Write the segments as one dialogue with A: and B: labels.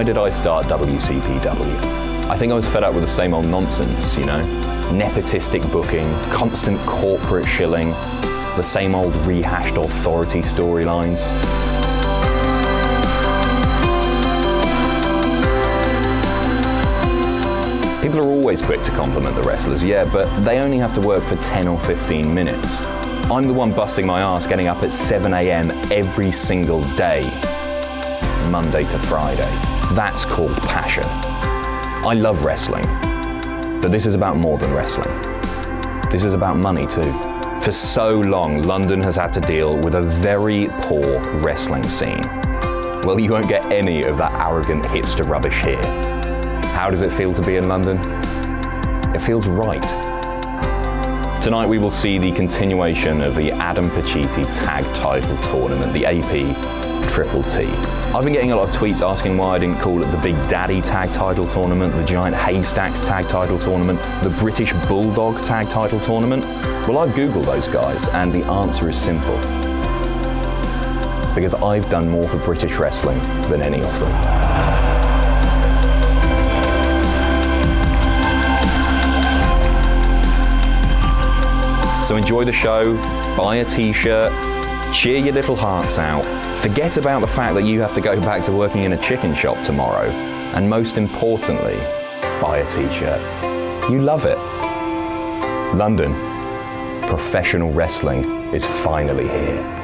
A: why did I start WCPW? I think I was fed up with the same old nonsense, you know? Nepotistic booking, constant corporate shilling, the same old rehashed authority storylines. People are always quick to compliment the wrestlers, yeah, but they only have to work for 10 or 15 minutes. I'm the one busting my ass getting up at 7 a.m. every single day, Monday to Friday. That's called passion. I love wrestling, but this is about more than wrestling. This is about money too. For so long, London has had to deal with a very poor wrestling scene. Well, you won't get any of that arrogant hipster rubbish here. How does it feel to be in London? It feels right. Tonight we will see the continuation of the Adam Pacitti Tag Title Tournament, the AP Triple T. I've been getting a lot of tweets asking why I didn't call it the Big Daddy Tag Title Tournament, the Giant Haystacks Tag Title Tournament, the British Bulldog Tag Title Tournament. Well, I've Googled those guys and the answer is simple. Because I've done more for British wrestling than any of them. So enjoy the show, buy a t-shirt, cheer your little hearts out, forget about the fact that you have to go back to working in a chicken shop tomorrow, and most importantly, buy a t-shirt. You love it. London, professional wrestling is finally here.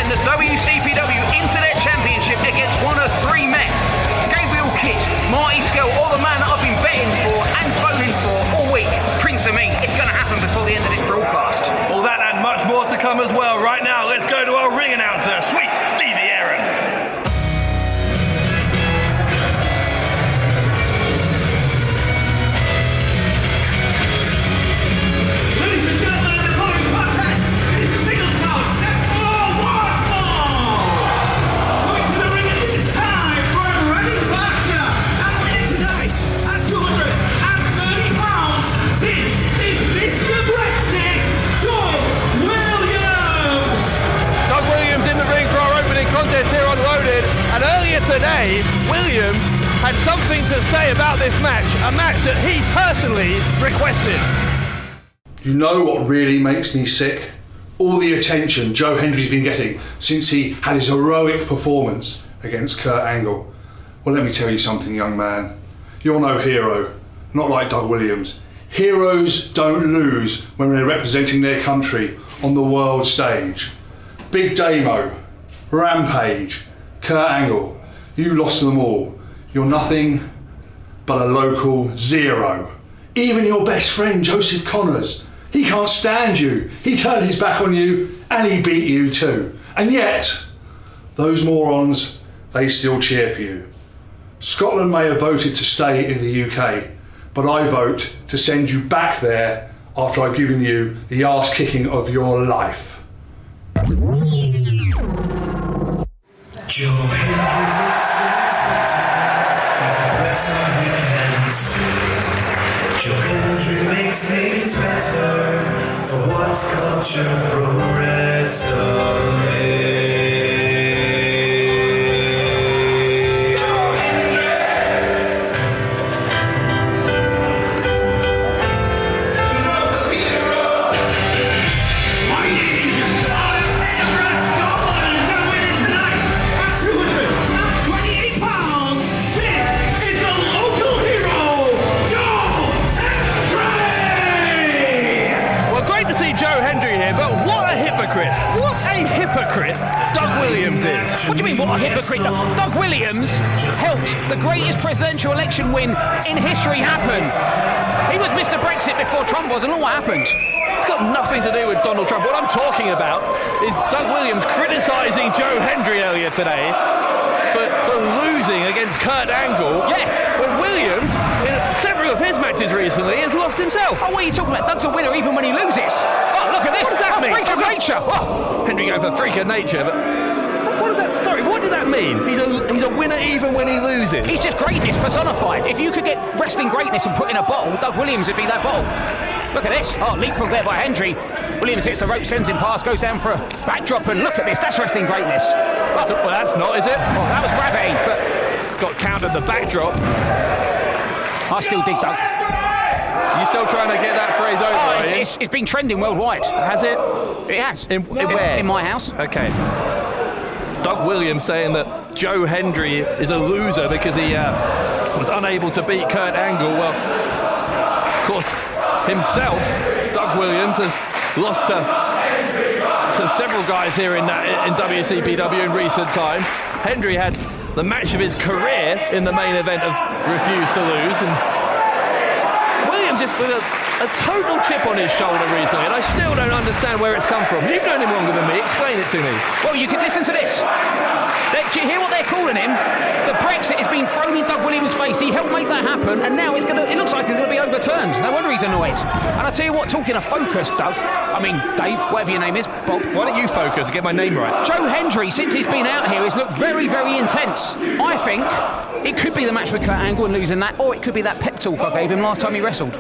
B: The WCPW Internet Championship against one of three men. Gabriel Kidd, Marty Skell, or the man that I've been betting for and voting for all week, Prince Amin. It's going to happen before the end of this broadcast.
C: All that and much more to come as well. Right now, let's go to our ring announcer, Sweet Stevie Aaron.
D: Ladies and gentlemen, the following contest is a singles bout set for one fall. Going to the ring at this time for a ready boxer and winning tonight at 230 pounds. This is Mr. Brexit, Doug Williams.
C: Doug Williams in the ring for our opening contest here on Loaded. And earlier today, Williams had something to say about this match, a match that he personally requested.
E: You know what really makes me sick? All the attention Joe Hendry's been getting since he had his heroic performance against Kurt Angle. Well, let me tell you something, young man. You're no hero, not like Doug Williams. Heroes don't lose when they're representing their country on the world stage. Big Damo, Rampage, Kurt Angle, you lost them all. You're nothing but a local zero. Even your best friend, Joseph Connors, he can't stand you. He turned his back on you and he beat you too. And yet, those morons, they still cheer for you. Scotland may have voted to stay in the UK, but I vote to send you back there after I've given you the arse kicking of your life.
F: Joe Hendry makes things better, like a wrestler he can see. Joe Hendry makes things better for what culture pro wrestling. Joe Hendry.
B: What do you mean, what a hypocrite? Doug Williams helped the greatest presidential election win in history happen. He was Mr. Brexit before Trump was, and look what happened.
C: It's got nothing to do with Donald Trump. What I'm talking about is Doug Williams criticising Joe Hendry earlier today for losing against Kurt Angle.
B: Yeah.
C: When Williams, in several of his matches recently, has lost himself.
B: Oh, what are you talking about? Doug's a winner even when he loses. Oh, look at this.
C: What does that mean?
B: Freak of nature. Oh.
C: Hendry going for freak of nature, but what does that? Sorry, what did that mean? He's a winner even when he loses.
B: He's just greatness personified. If you could get wrestling greatness and put in a bottle, Doug Williams would be that bottle. Look at this. Oh, leapfrog there by Hendry. Williams hits the rope, sends him past, goes down for a backdrop, and look at this. That's wrestling greatness.
C: Well, that's not, is it?
B: Oh, that was gravity, but
C: Got countered the backdrop.
B: I still dig Doug.
C: You still trying to get that phrase over?
B: Oh, it's been trending worldwide.
C: Has it?
B: It has.
C: In where?
B: In my house.
C: Okay. Doug Williams saying that Joe Hendry is a loser because he was unable to beat Kurt Angle. Well, of course, himself, Doug Williams, has lost to several guys here in WCPW in recent times. Hendry had the match of his career in the main event of Refuse to Lose, and Williams just with a total chip on his shoulder recently, and I still don't understand where it's come from. You've known him longer than me. Explain it to me.
B: Well, you can listen to this. Do you hear what they're calling him? The Brexit has been thrown in Doug Williams' face. He helped make that happen, and now it looks like it's going to be overturned. No wonder he's annoyed. And I tell you what, talking of focus, Doug, I mean, Dave, whatever your name is, Bob.
C: Why don't you focus and get my name right?
B: Joe Hendry, since he's been out here, has looked very, very intense. I think it could be the match with Kurt Angle and losing that, or it could be that pep talk I gave him last time he wrestled.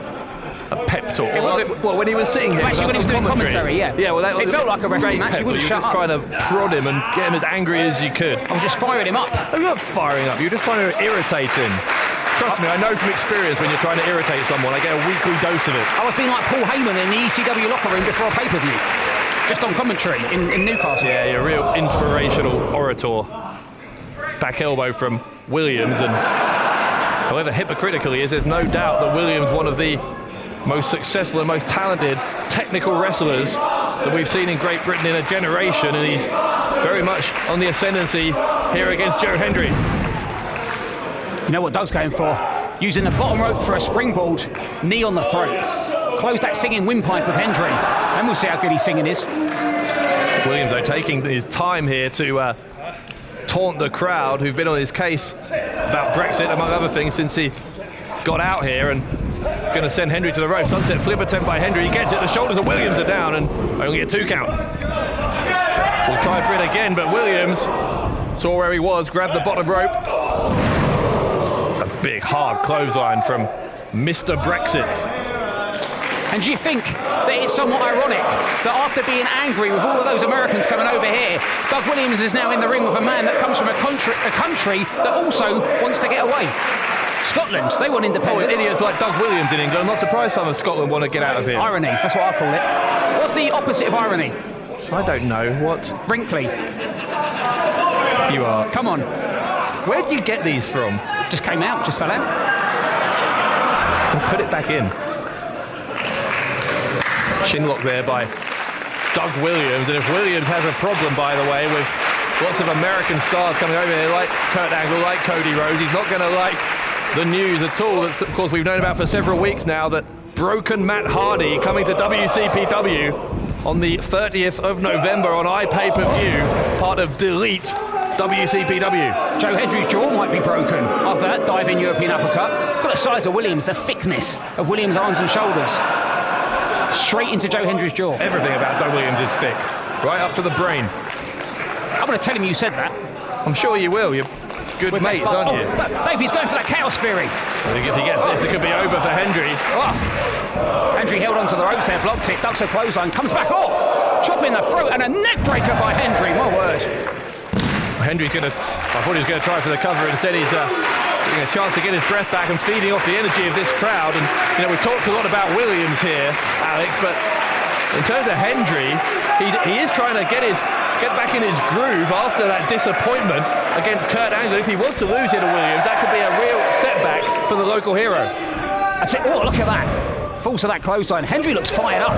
C: A pep talk.
B: It was
C: well, when he was sitting here.
B: Actually, when he was doing commentary, yeah.
C: Yeah, well, that
B: it felt like a wrestling match. He wouldn't shut up.
C: You were just trying to prod him and get him as angry as you could.
B: I was just firing him up.
C: No, you're not firing up. You're just trying to irritate him. Trust me, I know from experience when you're trying to irritate someone, I get a weekly dose of it.
B: I was being like Paul Heyman in the ECW locker room before a pay-per-view. Just on commentary in Newcastle.
C: Yeah, you're a real inspirational orator. Back elbow from Williams, and however hypocritical he is, there's no doubt that Williams, one of the most successful and most talented technical wrestlers that we've seen in Great Britain in a generation, and he's very much on the ascendancy here against Joe Hendry.
B: You know what Doug's going for? Using the bottom rope for a springboard, knee on the throat. Close that singing windpipe with Hendry, and we'll see how good his singing is.
C: Williams, though, taking his time here to taunt the crowd who've been on his case about Brexit, among other things, since he got out here, and it's going to send Hendry to the rope. Sunset flip attempt by Hendry. He gets it. The shoulders of Williams are down, and only a 2 count. We'll try for it again, but Williams saw where he was, grabbed the bottom rope. A big, hard clothesline from Mr. Brexit.
B: And do you think that it's somewhat ironic that after being angry with all of those Americans coming over here, Doug Williams is now in the ring with a man that comes from a country that also wants to get away? Scotland, they want independence.
C: Idiots like Doug Williams in England. I'm not surprised some of Scotland want to get out of here.
B: Irony, that's what I call it. What's the opposite of irony?
C: I don't know. What?
B: Brinkley.
C: You are.
B: Come on.
C: Where do you get these from?
B: Just came out, just fell out.
C: We'll put it back in. Chinlock there by Doug Williams. And if Williams has a problem, by the way, with lots of American stars coming over here, like Kurt Angle, like Cody Rhodes, he's not going to like the news at all. That's, of course, we've known about for several weeks now, that broken Matt Hardy coming to WCPW on the 30th of November on iPay-per-view, part of Delete WCPW.
B: Joe Hendry's jaw might be broken after that diving European uppercut. Got the size of Williams, the thickness of Williams' arms and shoulders. Straight into Joe Hendry's jaw.
C: Everything about Doug Williams is thick, right up to the brain.
B: I'm going to tell him you said that.
C: I'm sure you will. You're good mates, aren't you?
B: Dave, he's going for that chaos theory.
C: If he gets this, it could be over for Hendry.
B: Oh. Hendry held onto the ropes there, blocks it, ducks a clothesline, comes back, chop in the throat, and a neck breaker by Hendry, my word.
C: Hendry's going to, I thought he was going to try for the cover, instead he's getting a chance to get his breath back and feeding off the energy of this crowd. And, you know, we've talked a lot about Williams here, Alex, but in terms of Hendry, he is trying to get back in his groove after that disappointment against Kurt Angle. If he was to lose here to Williams, that could be a real setback for the local hero.
B: That's it. Oh, look at that. Falls to that clothesline. Hendry looks fired up.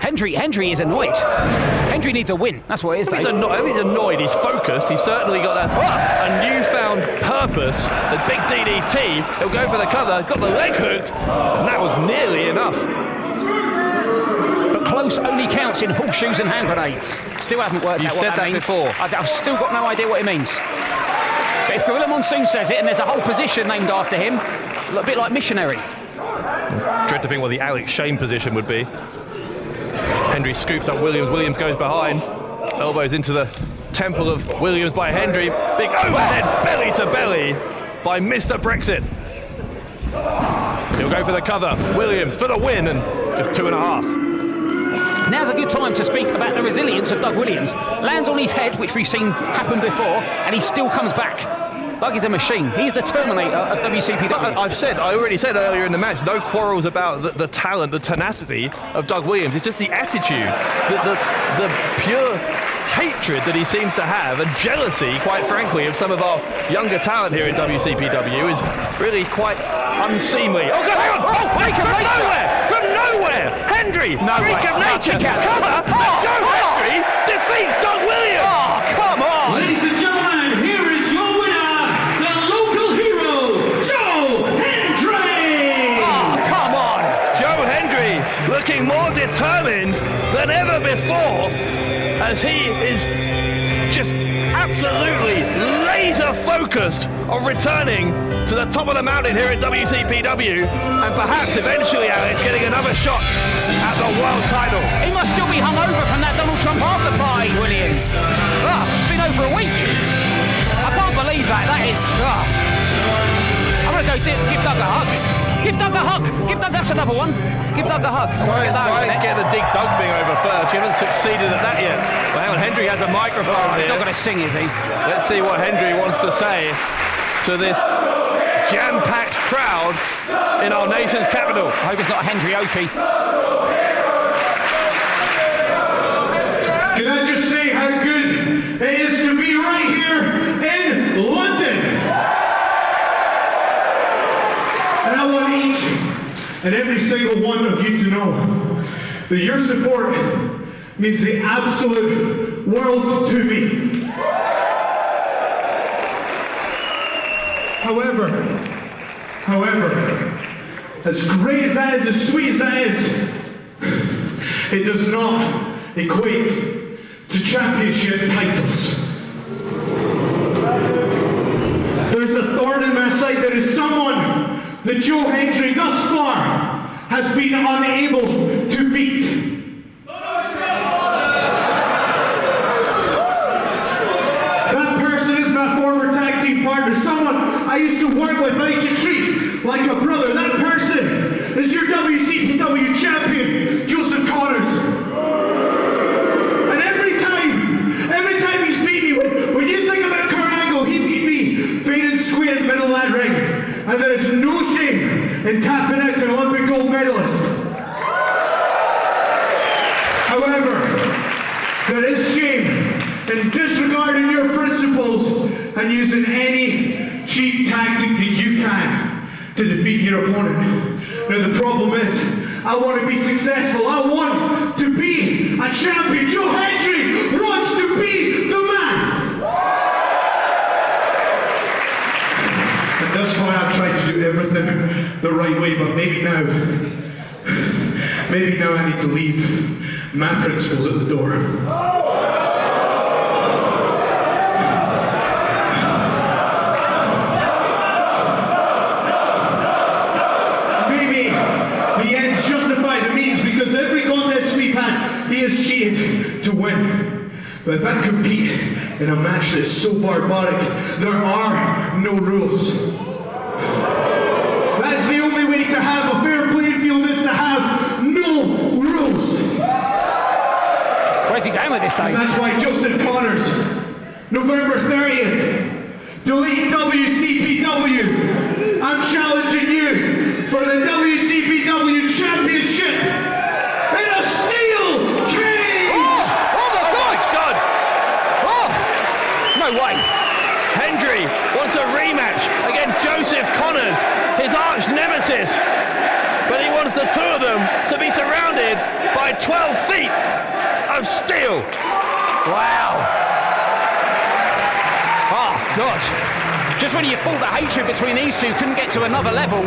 B: Hendry is annoyed. Hendry needs a win. That's what it is, Dave.
C: He's annoyed. He's focused. He's certainly got a newfound purpose. The big DDT. He'll go for the cover. Got the leg hooked, and that was nearly enough.
B: But close only counts in horseshoes and hand grenades. Still haven't worked out what that means.
C: You said that before.
B: I've still got no idea what it means. But if Gorilla Monsoon says it, and there's a whole position named after him, a bit like missionary.
C: Dread to think what the Alex Shane position would be. Hendry scoops up Williams. Williams goes behind. Elbows into the temple of Williams by Hendry. Big overhead, belly to belly by Mr. Brexit. He'll go for the cover. Williams for the win, and just 2.5.
B: Now's a good time to speak about the resilience of Doug Williams. Lands on his head, which we've seen happen before, and he still comes back. Doug is a machine. He's the Terminator of WCPW.
C: I already said earlier in the match, no quarrels about the talent, the tenacity of Doug Williams. It's just the attitude, the pure hatred that he seems to have, and jealousy, quite frankly, of some of our younger talent here in WCPW is really quite unseemly. Oh, God, hang on! Oh, freak of nature! From nowhere! Hendry! Freak of nature! Cover! Joe Hendry defeats Doug Williams! Oh, come on!
D: Ladies and gentlemen, here is your winner, the local hero, Joe Hendry!
C: Oh, come on! Joe Hendry looking more determined than ever before, as he is just absolutely laser focused on returning to the top of the mountain here at WCPW, and perhaps eventually, Alex, getting another shot at the world title.
B: He must still be hungover from that Donald Trump after party, Williams. It's been over a week. I can't believe that. That is. I'm going to go give Doug a hug. Give Doug a hug. Give Doug, that's another one. Give Doug a hug.
C: Try and get the Dig Doug thing over first. You haven't succeeded at that yet. Well, hang on, Hendry has a microphone
B: He's
C: here.
B: not going to sing, is he?
C: Let's see what Hendry wants to say to this jam-packed crowd in our nation's capital.
B: I hope it's not a Hendry Oki.
G: Can I just say how good it is to be right here in London? And I want each and every single one of you to know that your support means the absolute world to me. However, as great as that is, as sweet as that is, it does not equate to championship titles. There's a thorn in my side. There is someone that Joe Hendry thus far has been unable to beat. That person is my former tag team partner, someone I used to work with, I used to treat like a brother. That person is your WCPW champion, Joseph Connors. And every time he's beat me, when you think about Kurt Angle, he beat me fair and square in the middle of that ring. And there is no shame in tapping out an Olympic gold medalist. However, there is shame in disregarding your principles and using any cheap tactic that you can to defeat your opponent. Now the problem is, I want to be successful. I want to be a champion. Joe Hendry wants to be the man. And thus far I've tried to do everything the right way, but maybe now I need to leave my principles at the door. The ends justify the means, because every contest we've had, he has cheated to win. But if I compete in a match that's so barbaric, there are no rules. That's the only way to have a fair playing field, is to have no rules.
B: Where's he going with this, Dave?
G: And that's why Joseph Connors, November 30th, delete WCPW. I'm challenging you for the WCPW Championship in a steel cage!
C: Oh my God!
B: Oh, no way.
C: Hendry wants a rematch against Joseph Connors, his arch nemesis. But he wants allows the two of them to be surrounded by 12 feet of steel.
B: Wow. Oh, God. Just when you thought the hatred between these two couldn't get to another level,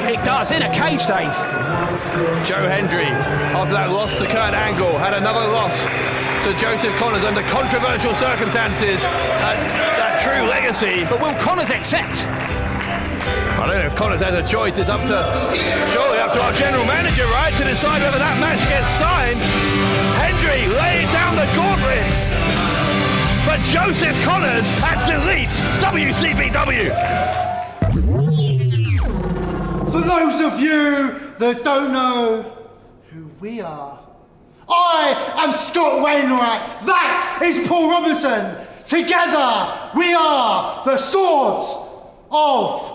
B: it does in a cage, Dave.
C: Joe Hendry, after that loss to Kurt Angle, had another loss to Joseph Connors under controversial circumstances. That true legacy.
B: But will Connors accept?
C: I don't know if Connors has a choice. It's surely up to our general manager, right, to decide whether that match gets signed. Hendry laid down the gauntlet for Joseph Connors at Delete WCPW.
H: For those of you that don't know who we are, I am Scott Wainwright. That is Paul Robinson. Together we are the Swords of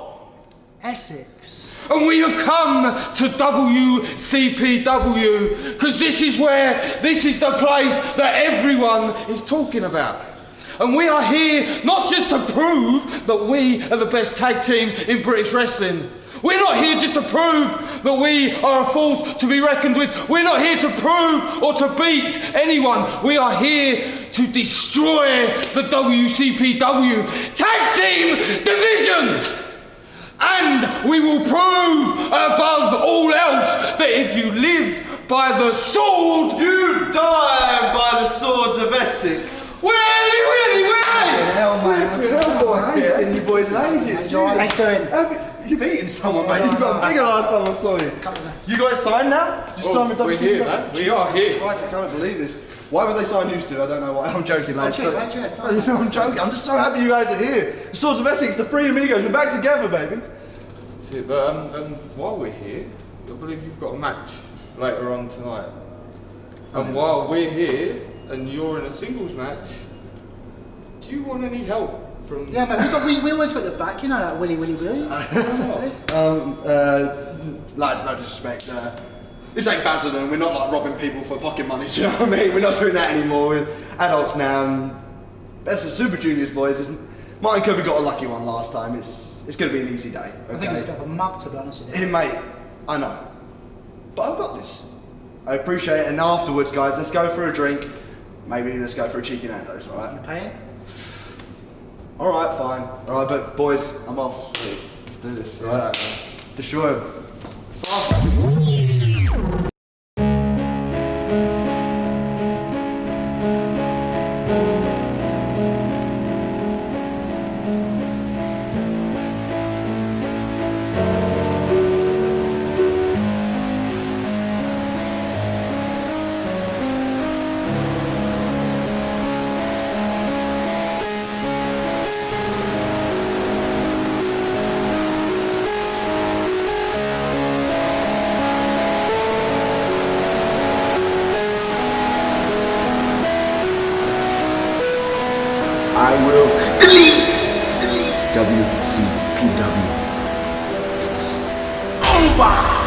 H: Essex.
I: And we have come to WCPW because this is the place that everyone is talking about. And we are here not just to prove that we are the best tag team in British wrestling. We're not here just to prove that we are a force to be reckoned with. We're not here to prove or to beat anyone. We are here to destroy the WCPW Tag Team Division. And we will prove above all else that if you live by the sword,
J: you die by the swords of Essex.
I: Willie!
H: Hell, man.
J: I ain't seen you boys in ages.
H: How you doing?
J: You've eaten someone, mate. You got bigger last time I saw you. You guys signed now? Just signed with WCPW?
I: We're here, man. We are here.
J: Christ, I can't believe this. Why would they sign you two? I don't know why. I'm joking, lads.
H: Cheers, mate, cheers.
J: I'm joking. I'm just so happy you guys are here. The Swords of Essex, the three amigos. We're back together, baby.
I: But while we're here, I believe you've got a match later on tonight. And while we're here and you're in a singles match, do you want any help from?
H: Yeah, man. We always got your back. You know that Willie.
J: Lads, no disrespect. This ain't Basildon. We're not like robbing people for pocket money. Do you know what I mean? We're not doing that anymore. We're adults now. And that's the Super Juniors, boys. Isn't? Martin Kirby got a lucky one last time. It's going to be an easy day. Okay?
H: I think it's a bit of a mug, to be honest with you.
J: Hey, mate, I know. But I've got this. I appreciate it. And afterwards, guys, let's go for a drink. Maybe let's go for a cheeky Nando's, alright?
H: You paying?
J: Alright, fine. Alright, but boys, I'm off. Let's do this. Alright. Destroy him.
F: I will delete WCPW. It's over!